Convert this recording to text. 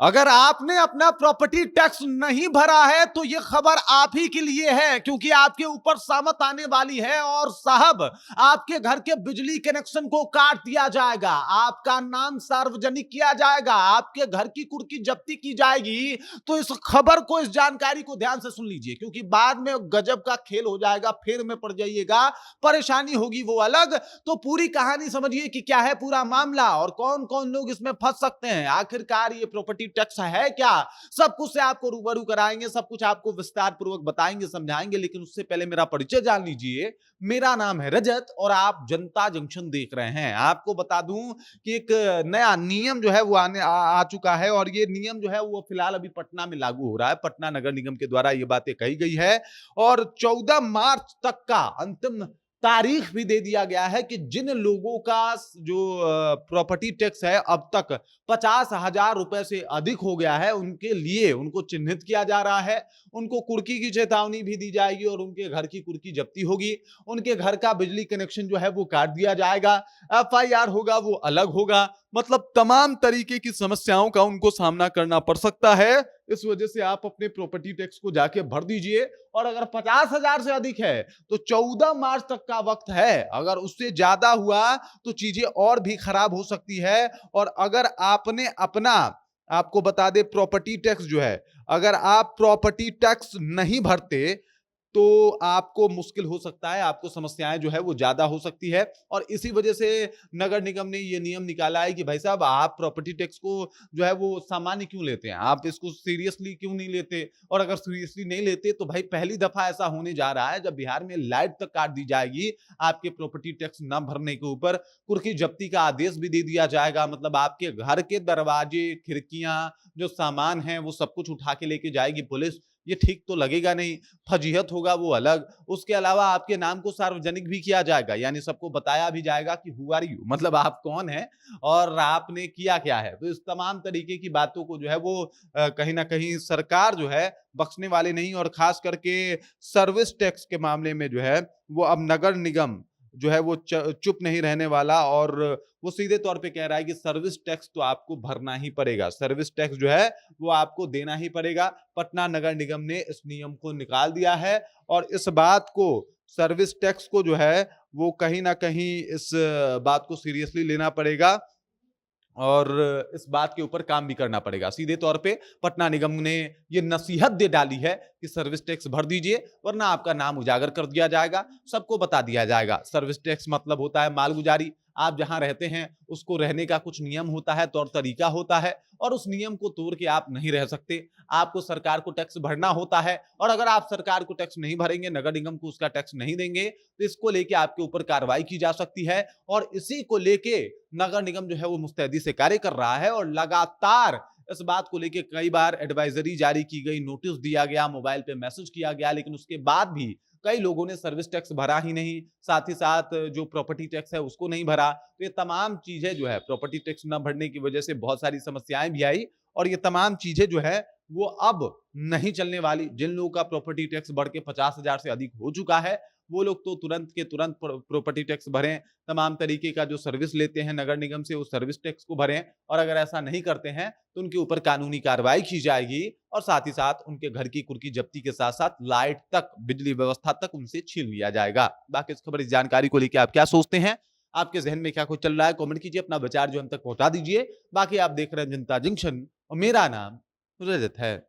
अगर आपने अपना प्रॉपर्टी टैक्स नहीं भरा है तो यह खबर आप ही के लिए है, क्योंकि आपके ऊपर सामत आने वाली है और साहब आपके घर के बिजली कनेक्शन को काट दिया जाएगा, आपका नाम सार्वजनिक किया जाएगा, आपके घर की कुर्की जब्ती की जाएगी। तो इस खबर को, इस जानकारी को ध्यान से सुन लीजिए, क्योंकि बाद में गजब का खेल हो जाएगा, फिर में पड़ जाइएगा, परेशानी होगी वो अलग। तो पूरी कहानी समझिए कि क्या है पूरा मामला और कौन कौन लोग इसमें फंस सकते हैं, आखिरकार ये प्रॉपर्टी टैक्स है क्या, सब कुछ से आपको रूबरू कराएंगे, सब कुछ आपको विस्तार पूर्वक बताएंगे, समझाएंगे। लेकिन उससे पहले मेरा परिचय जान लीजिए। मेरा नाम है रजत और आप जनता जंक्शन देख रहे हैं। आपको बता दूं कि एक नया नियम जो है वो आ चुका है और ये नियम जो है वो फिलहाल अभी पटना में लागू हो रहा है। पटना नगर निगम के द्वारा ये बातें कही गई है और 14 मार्च तक का अंतिम तारीख भी दे दिया गया है कि जिन लोगों का जो प्रॉपर्टी टैक्स है अब तक 50,000 रुपए से अधिक हो गया है, उनके लिए उनको चिन्हित किया जा रहा है, उनको कुर्की की चेतावनी भी दी जाएगी और उनके घर की कुर्की जब्ती होगी, उनके घर का बिजली कनेक्शन जो है वो काट दिया जाएगा, एफआईआर होगा वो अलग होगा। मतलब तमाम तरीके की समस्याओं का उनको सामना करना पड़ सकता है। इस वजह से आप अपने प्रॉपर्टी टैक्स को जाके भर दीजिए और अगर 50,000 से अधिक है तो 14 मार्च तक का वक्त है। अगर उससे ज्यादा हुआ तो चीजें और भी खराब हो सकती है। और अगर आपने अपना, आपको बता दे प्रॉपर्टी टैक्स जो है, अगर आप प्रॉपर्टी टैक्स नहीं भरते तो आपको मुश्किल हो सकता है, आपको समस्याएं जो है वो ज्यादा हो सकती है। और इसी वजह से नगर निगम ने ये नियम निकाला है कि भाई साहब आप प्रॉपर्टी टैक्स को जो है वो सामान्य क्यों लेते हैं, आप इसको सीरियसली क्यों नहीं लेते। और अगर सीरियसली नहीं लेते तो भाई पहली दफा ऐसा होने जा रहा है जब बिहार में लाइट तक काट दी जाएगी आपके प्रॉपर्टी टैक्स न भरने के ऊपर, कुर्की जब्ती का आदेश भी दे दिया जाएगा। मतलब आपके घर के दरवाजे, खिड़कियां, जो सामान है वो सब कुछ उठा के लेके जाएगी पुलिस। ये ठीक तो लगेगा नहीं, फजीहत होगा वो अलग। उसके अलावा आपके नाम को सार्वजनिक भी किया जाएगा, यानी सबको बताया भी जाएगा कि हु आर यू, मतलब आप कौन हैं और आपने किया क्या है। तो इस तमाम तरीके की बातों को जो है वो कहीं ना कहीं सरकार जो है बख्शने वाले नहीं। और खास करके सर्विस टैक्स के मामले में जो है वो अब नगर निगम जो है वो चुप नहीं रहने वाला और वो सीधे तौर पे कह रहा है कि सर्विस टैक्स तो आपको भरना ही पड़ेगा, सर्विस टैक्स जो है वो आपको देना ही पड़ेगा। पटना नगर निगम ने इस नियम को निकाल दिया है और इस बात को, सर्विस टैक्स को जो है वो कहीं ना कहीं इस बात को सीरियसली लेना पड़ेगा और इस बात के ऊपर काम भी करना पड़ेगा। सीधे तौर पे पटना निगम ने ये नसीहत दे डाली है कि सर्विस टैक्स भर दीजिए वरना आपका नाम उजागर कर दिया जाएगा, सबको बता दिया जाएगा। सर्विस टैक्स मतलब होता है मालगुजारी। आप जहां रहते हैं उसको रहने का कुछ नियम होता है, तौर तरीका होता है और उस नियम को तोड़ के आप नहीं रह सकते। आपको सरकार को टैक्स भरना होता है और अगर आप सरकार को टैक्स नहीं भरेंगे, नगर निगम को उसका टैक्स नहीं देंगे तो इसको लेके आपके ऊपर कार्रवाई की जा सकती है। और इसी को लेके नगर निगम जो है वो मुस्तैदी से कार्य कर रहा है और लगातार इस बात को लेके कई बार एडवाइजरी जारी की गई, नोटिस दिया गया, मोबाइल पे मैसेज किया गया, लेकिन उसके बाद भी कई लोगों ने सर्विस टैक्स भरा ही नहीं, साथ ही साथ जो प्रॉपर्टी टैक्स है उसको नहीं भरा। तो ये तमाम चीजें जो है प्रॉपर्टी टैक्स न भरने की वजह से बहुत सारी समस्याएं भी आई और ये तमाम चीजें जो है वो अब नहीं चलने वाली। जिन लोगों का प्रॉपर्टी टैक्स बढ़ के 50,000 से अधिक हो चुका है वो लोग तो तुरंत के तुरंत प्रॉपर्टी टैक्स भरें, तमाम तरीके का जो सर्विस लेते हैं नगर निगम से उस सर्विस टैक्स को भरें और अगर ऐसा नहीं करते हैं तो उनके ऊपर कानूनी कार्रवाई की जाएगी और साथ ही साथ उनके घर की कुर्की जब्ती के साथ साथ लाइट तक, बिजली व्यवस्था तक उनसे छीन लिया जाएगा। बाकी इस खबर, इस जानकारी को लेकर आप क्या सोचते हैं, आपके जहन में क्या कुछ चल रहा है, कमेंट कीजिए, अपना विचार जो हम तक पहुंचा दीजिए। बाकी आप देख रहे हैं जनता जंक्शन और मेरा नाम रजत है।